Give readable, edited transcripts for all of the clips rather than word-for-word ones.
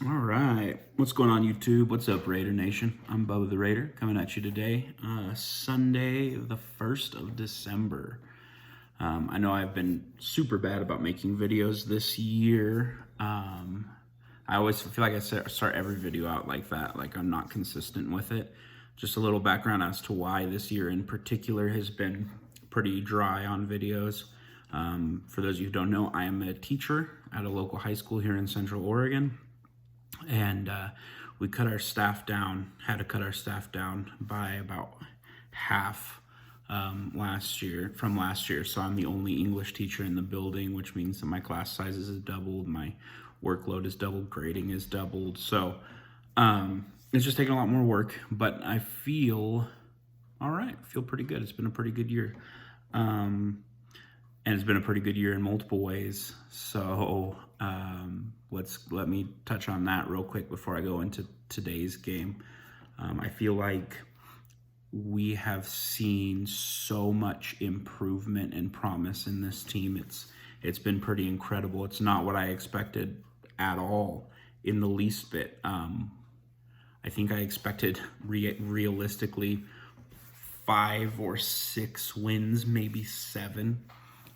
All right. What's going on, YouTube? What's up, Raider Nation? I'm Bubba the Raider coming at you today, Sunday, the 1st of December. I know I've been super bad about making videos this year. I always feel like I start every video out like that, like I'm not consistent with it. Just a little background as to why this year in particular has been pretty dry on videos. For those of you who don't know, I am a teacher at a local high school here in Central Oregon. And we cut our staff down, had to cut our staff down by about half from last year. So I'm the only English teacher in the building, which means that my class sizes is doubled, my workload is doubled, grading is doubled. So it's just taking a lot more work, but I feel all right. I feel pretty good. It's been a pretty good year. And it's been a pretty good year in multiple ways. So let me touch on that real quick before I go into today's game. I feel like we have seen so much improvement and promise in this team. It's been pretty incredible. It's not what I expected at all, in the least bit. I think I expected realistically 5 or 6 wins, maybe 7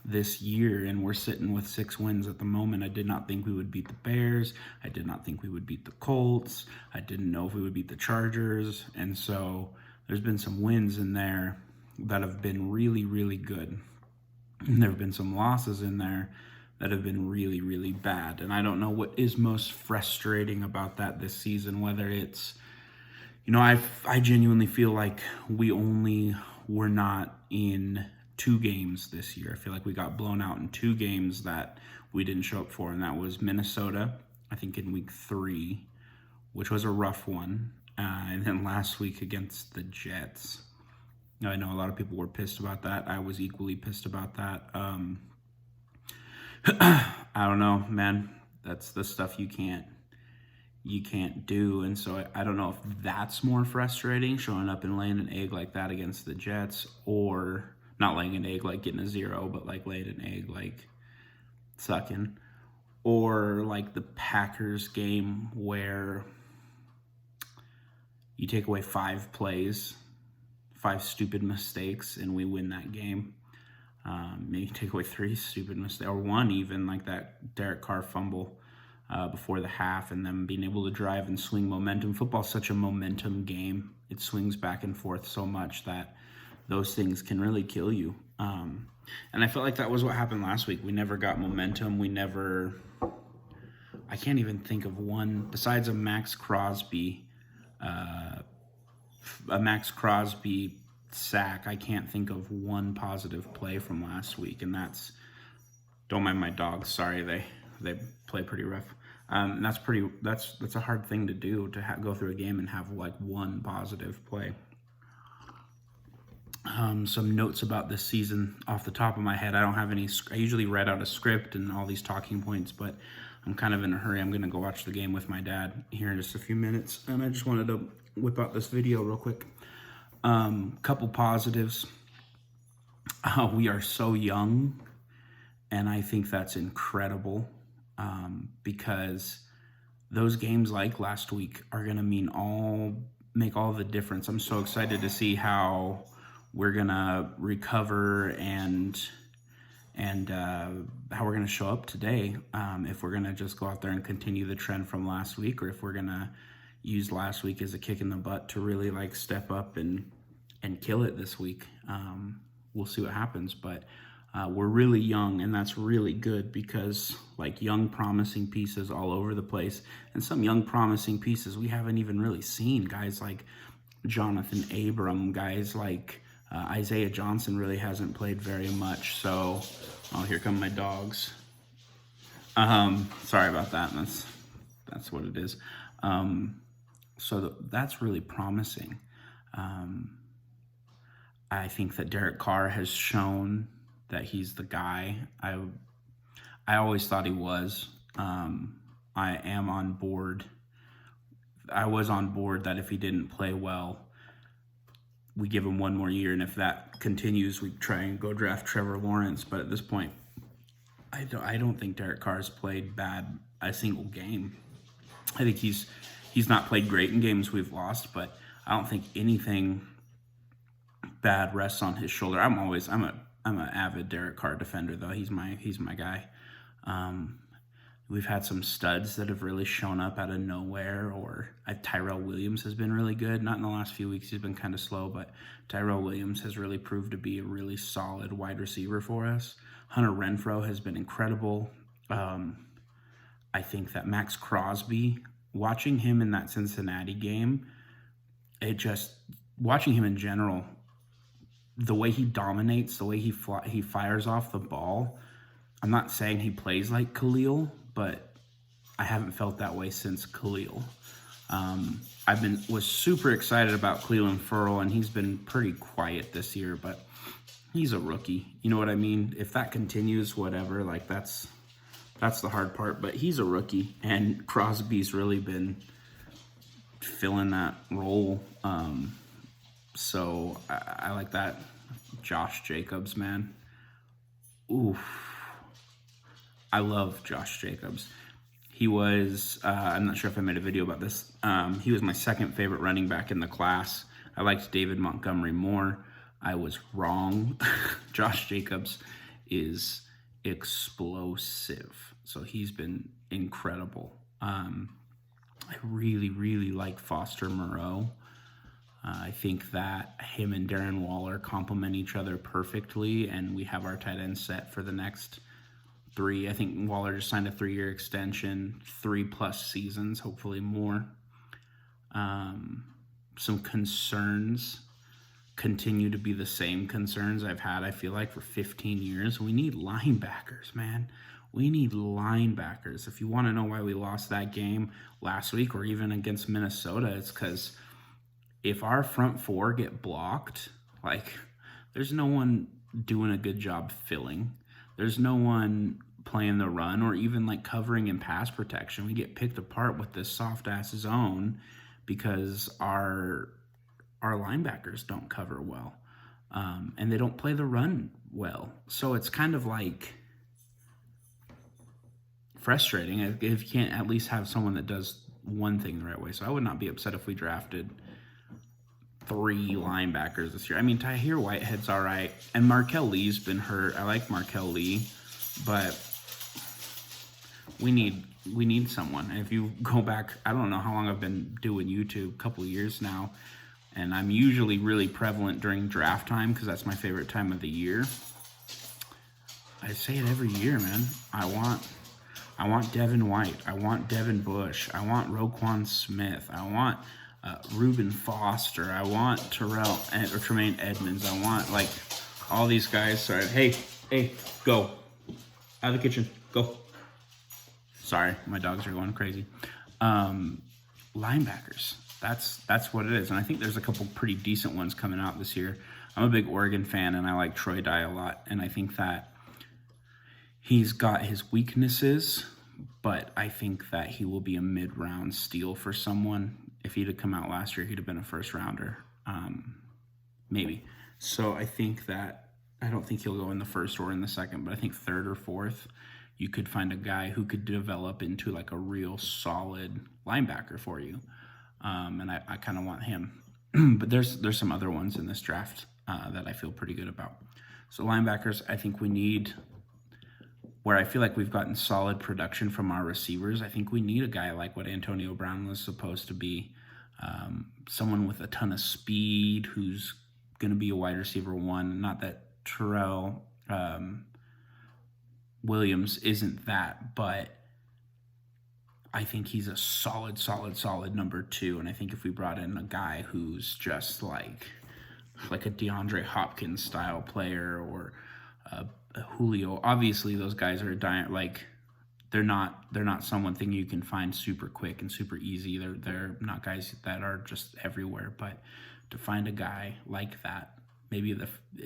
this year, and we're sitting with 6 wins at the moment. I did not think we would beat the Bears. I did not think we would beat the Colts. I didn't know if we would beat the Chargers. And so there's been some wins in there that have been really, really good. And there have been some losses in there that have been really, really bad. And I don't know what is most frustrating about that this season, whether it's, I genuinely feel like we're not in 2 games this year. I feel like we got blown out in 2 games that we didn't show up for, and that was Minnesota, I think in week 3, which was a rough one, and then last week against the Jets. I know a lot of people were pissed about that. I was equally pissed about that. I don't know, man. That's the stuff you can't do. And so I don't know if that's more frustrating, showing up and laying an egg like that against the Jets, or not laying an egg like getting a 0, but like laying an egg like sucking, or like the Packers game where you take away 5 plays, 5 stupid mistakes, and we win that game. Maybe take away 3 stupid mistakes, or 1 even, like that Derek Carr fumble before the half, and then being able to drive and swing momentum. Football's such a momentum game. It swings back and forth so much that those things can really kill you. And I felt like that was what happened last week. We never got momentum. I can't even think of one, besides a Max Crosby sack. I can't think of one positive play from last week. And don't mind my dogs. Sorry, they play pretty rough. That's a hard thing to do, to go through a game and have like one positive play. Some notes about this season off the top of my head. I don't have any. I usually read out a script and all these talking points, but I'm kind of in a hurry. I'm going to go watch the game with my dad here in just a few minutes, and I just wanted to whip out this video real quick. Couple positives. We are so young, and I think that's incredible, because those games like last week are going to make all the difference. I'm so excited to see how we're gonna recover and how we're gonna show up today. If we're gonna just go out there and continue the trend from last week, or if we're gonna use last week as a kick in the butt to really like step up and kill it this week. We'll see what happens, but we're really young, and that's really good, because like young promising pieces all over the place, and some young promising pieces we haven't even really seen. Guys like Jonathan Abram, guys like Isaiah Johnson really hasn't played very much. So, here come my dogs. Sorry about that. That's what it is. So that's really promising. I think that Derek Carr has shown that he's the guy. I always thought he was. I am on board. I was on board that if he didn't play well, we give him 1 more year, and if that continues, we try and go draft Trevor Lawrence. But at this point, I don't think Derek Carr's played bad a single game. I think he's not played great in games we've lost, but I don't think anything bad rests on his shoulder. I'm an avid Derek Carr defender though. He's my guy. We've had some studs that have really shown up out of nowhere, or Tyrell Williams has been really good. Not in the last few weeks, he's been kind of slow, but Tyrell Williams has really proved to be a really solid wide receiver for us. Hunter Renfrow has been incredible. I think that Max Crosby, watching him in that Cincinnati game, watching him in general, the way he dominates, the way he fires off the ball. I'm not saying he plays like Khalil, but I haven't felt that way since Khalil. Was super excited about Cleveland Ferrell, and he's been pretty quiet this year, but he's a rookie. You know what I mean? If that continues, whatever, like that's the hard part, but he's a rookie, and Crosby's really been filling that role. So I like that. Josh Jacobs, man. Oof. I love Josh Jacobs. He was, I'm not sure if I made a video about this. He was my second favorite running back in the class. I liked David Montgomery more. I was wrong. Josh Jacobs is explosive. So he's been incredible. I really, really like Foster Moreau. I think that him and Darren Waller complement each other perfectly, and we have our tight end set for the next 3. I think Waller just signed a 3-year extension, 3+ seasons, hopefully more. Some concerns continue to be the same concerns I've had, I feel like, for 15 years. We need linebackers, man. We need linebackers. If you want to know why we lost that game last week or even against Minnesota, it's because if our front 4 get blocked, like, there's no one doing a good job filling. There's no one playing the run or even like covering in pass protection. We get picked apart with this soft ass zone because our linebackers don't cover well, and they don't play the run well. So it's kind of like frustrating if you can't at least have someone that does one thing the right way. So I would not be upset if we drafted 3 linebackers this year. I mean, Tahir Whitehead's all right, and Markel Lee's been hurt. I like Markel Lee, but we need someone. And if you go back, I don't know how long I've been doing YouTube, a couple of years now, and I'm usually really prevalent during draft time because that's my favorite time of the year. I say it every year, man. I want Devin White. I want Devin Bush. I want Roquan Smith. I want Reuben Foster. I want Tremaine Edmonds. I want like all these guys. Sorry. Hey, go out of the kitchen. Go. Sorry, my dogs are going crazy. Linebackers. That's what it is, and I think there's a couple pretty decent ones coming out this year. I'm a big Oregon fan, and I like Troy Dye a lot, and I think that he's got his weaknesses, but I think that he will be a mid-round steal for someone. If he'd have come out last year, he'd have been a first-rounder, maybe. So I think that I don't think he'll go in the first or in the second, but I think third or fourth, you could find a guy who could develop into like a real solid linebacker for you. And I kind of want him. But there's some other ones in this draft that I feel pretty good about. So linebackers, I think we need, where I feel like we've gotten solid production from our receivers, I think we need a guy like what Antonio Brown was supposed to be. Someone with a ton of speed who's going to be a wide receiver 1. Not that Terrell Williams isn't that, but I think he's a solid number 2. And I think if we brought in a guy who's just like a DeAndre Hopkins style player or a Julio, obviously those guys are they're not someone thing you can find super quick and super easy. They're not guys that are just everywhere. But to find a guy like that, maybe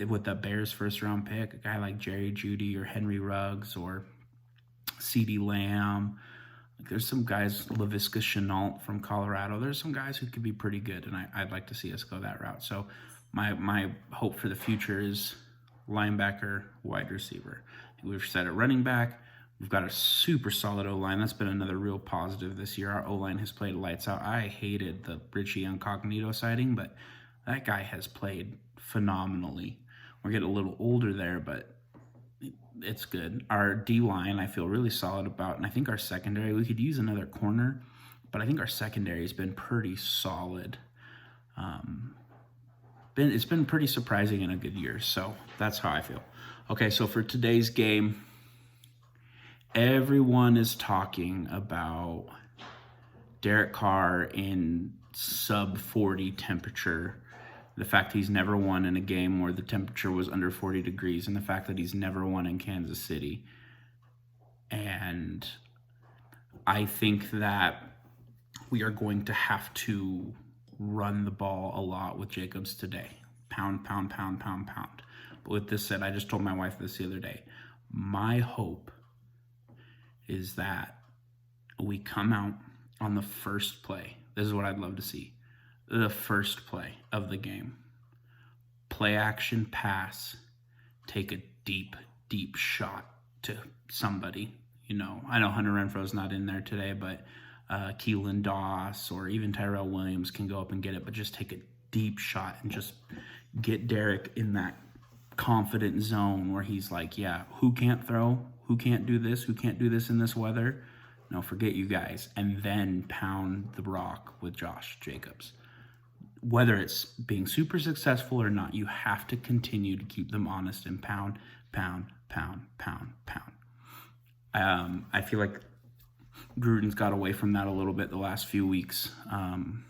with the Bears first round pick, a guy like Jerry Jeudy or Henry Ruggs or CeeDee Lamb. There's some guys, Laviska Shenault from Colorado. There's some guys who could be pretty good, and I'd like to see us go that route. So my hope for the future is linebacker, wide receiver. We've said at running back, We've got a super solid O-line. That's been another real positive this year. Our O-line has played lights out. I hated the Richie Incognito sighting, but that guy has played phenomenally. We're getting a little older there, but it's good. Our D-line I feel really solid about, and I think our secondary, we could use another corner, but I think our secondary has been pretty solid. It's been pretty surprising in a good year, so that's how I feel. Okay, so for today's game, everyone is talking about Derek Carr in sub 40 temperature, the fact he's never won in a game where the temperature was under 40 degrees, and the fact that he's never won in Kansas City. And I think that we are going to have to run the ball a lot with Jacobs today. Pound, pound, pound, pound, pound. But with this said, I just told my wife this the other day. My hope is that we come out on the first play. This is what I'd love to see. The first play of the game. Play action pass. Take a deep, deep shot to somebody. I know Hunter Renfro's not in there today, but Keelan Doss or even Tyrell Williams can go up and get it, but just take a deep shot and just get Derek in that confident zone where he's like, yeah, who can't throw? Who can't do this? Who can't do this in this weather? No, forget you guys. And then pound the rock with Josh Jacobs. Whether it's being super successful or not, you have to continue to keep them honest and pound, pound, pound, pound, pound. I feel like Gruden's got away from that a little bit the last few weeks. And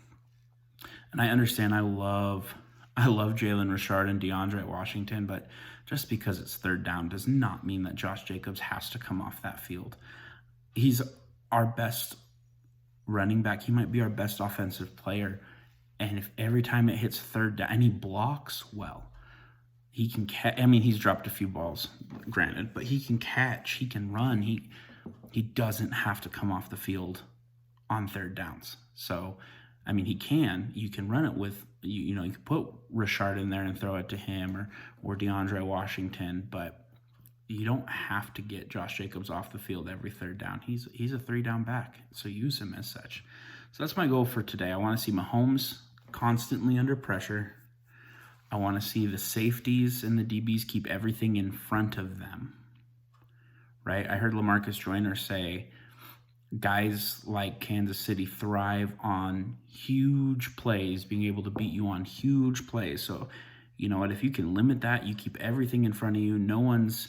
I understand I love Jalen Richard and DeAndre Washington, but just because it's third down does not mean that Josh Jacobs has to come off that field. He's our best running back. He might be our best offensive player. And if every time it hits third down, and he blocks well, he can catch. I mean, he's dropped a few balls, granted, but he can catch, he can run. He doesn't have to come off the field on third downs. So, I mean, he can. You can run it with, you can put Richard in there and throw it to him or DeAndre Washington, but you don't have to get Josh Jacobs off the field every third down. He's a 3-down back, so use him as such. So that's my goal for today. I want to see Mahomes constantly under pressure. I want to see the safeties and the DBs keep everything in front of them, right? I heard LaMarcus Joyner say guys like Kansas City thrive on huge plays, being able to beat you on huge plays. So, you know what? If you can limit that, you keep everything in front of you. No one's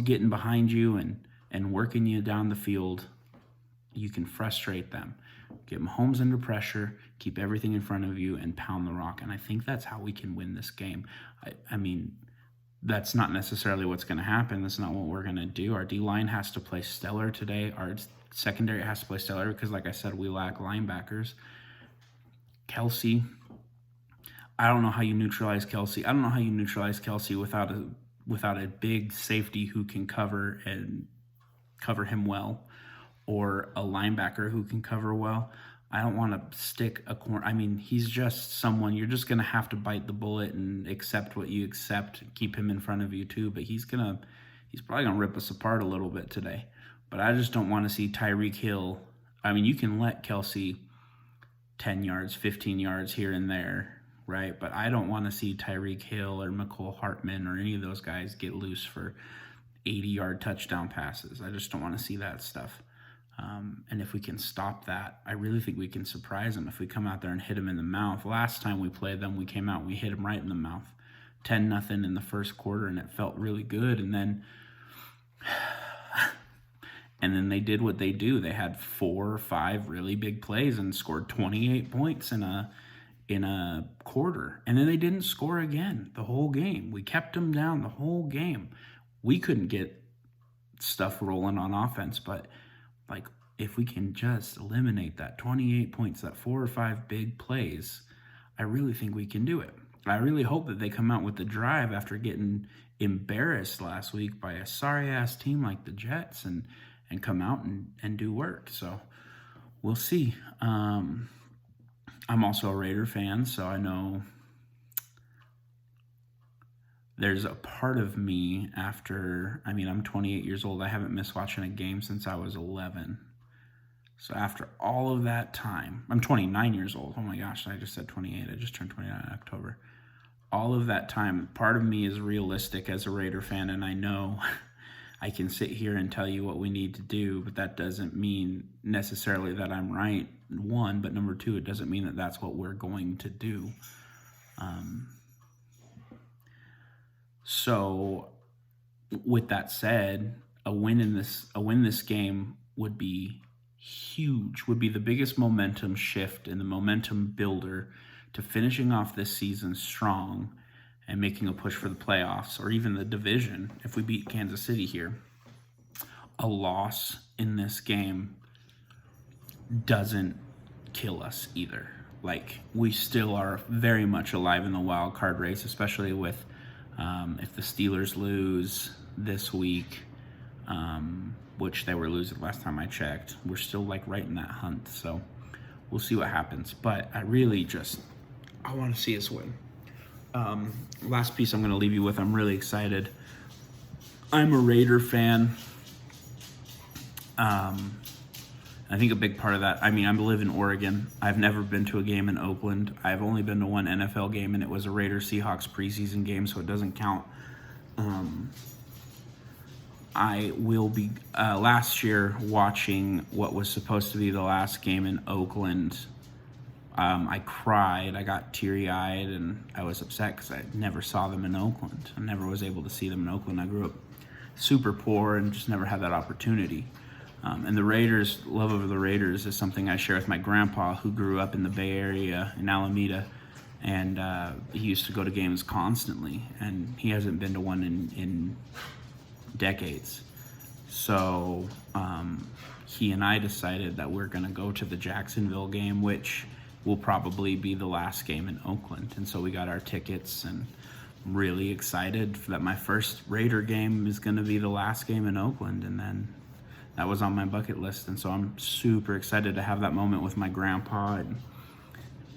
getting behind you and working you down the field. You can frustrate them. Get Mahomes under pressure, keep everything in front of you, and pound the rock. And I think that's how we can win this game. I mean, that's not necessarily what's going to happen. That's not what we're going to do. Our D-line has to play stellar today. Our secondary has to play stellar because, like I said, we lack linebackers. Kelce, I don't know how you neutralize Kelce. I don't know how you neutralize Kelce without a big safety who can cover him well, or a linebacker who can cover well. I don't want to stick a corner. I mean, he's just someone you're just going to have to bite the bullet and accept what you accept. Keep him in front of you too, but he's probably going to rip us apart a little bit today. But I just don't want to see Tyreek Hill. I mean, you can let Kelce 10 yards, 15 yards here and there, right? But I don't want to see Tyreek Hill or McCole Hartman or any of those guys get loose for 80-yard touchdown passes. I just don't want to see that stuff. And if we can stop that, I really think we can surprise them if we come out there and hit them in the mouth. Last time we played them, we came out and we hit them right in the mouth. 10-0 in the first quarter, and it felt really good. And then they did what they do. They had 4 or 5 really big plays and scored 28 points in a quarter. And then they didn't score again the whole game. We kept them down the whole game. We couldn't get stuff rolling on offense, but like, if we can just eliminate that 28 points, that 4 or 5 big plays, I really think we can do it. I really hope that they come out with the drive after getting embarrassed last week by a sorry-ass team like the Jets and come out and do work. So we'll see. I'm also a Raider fan, so I know there's a part of me after, I mean, I'm 28 years old. I haven't missed watching a game since I was 11. So after all of that time, I'm 29 years old. Oh my gosh, I just said 28. I just turned 29 in October. All of that time, part of me is realistic as a Raider fan, and I know I can sit here and tell you what we need to do, but that doesn't mean necessarily that I'm right, one, but number two, it doesn't mean that that's what we're going to do. So with that said, a win this game would be huge, would be the biggest momentum shift and the momentum builder to finishing off this season strong and making a push for the playoffs or even the division if we beat Kansas City here. A loss in this game doesn't kill us either. Like, we still are very much alive in the wild card race, especially with if the Steelers lose this week, which they were losing last time I checked. We're still like right in that hunt, so we'll see what happens. But I want to see us win. Last piece I'm going to leave you with, I'm really excited. I'm a Raider fan. I think a big part of that, I mean, I live in Oregon. I've never been to a game in Oakland. I've only been to one NFL game, and it was a Raiders-Seahawks preseason game, so it doesn't count. I will be, last year, watching what was supposed to be the last game in Oakland. I cried. I got teary-eyed, and I was upset because I never saw them in Oakland. I never was able to see them in Oakland. I grew up super poor and just never had that opportunity. And the Raiders, love of the Raiders is something I share with my grandpa, who grew up in the Bay Area in Alameda, and he used to go to games constantly, and he hasn't been to one in decades. So he and I decided that we're going to go to the Jacksonville game, which will probably be the last game in Oakland. And so we got our tickets, and I'm really excited that my first Raider game is going to be the last game in Oakland, and then that was on my bucket list. And so I'm super excited to have that moment with my grandpa and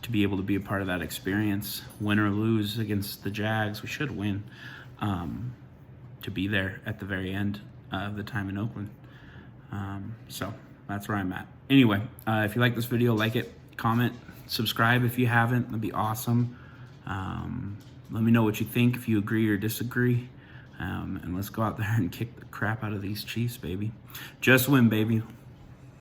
to be able to be a part of that experience, win or lose against the Jags. We should win, to be there at the very end of the time in Oakland. So that's where I'm at. Anyway, if you like this video, like it, comment, subscribe if you haven't. That'd be awesome. Let me know what you think, if you agree or disagree. And let's go out there and kick the crap out of these Chiefs, baby. Just win, baby.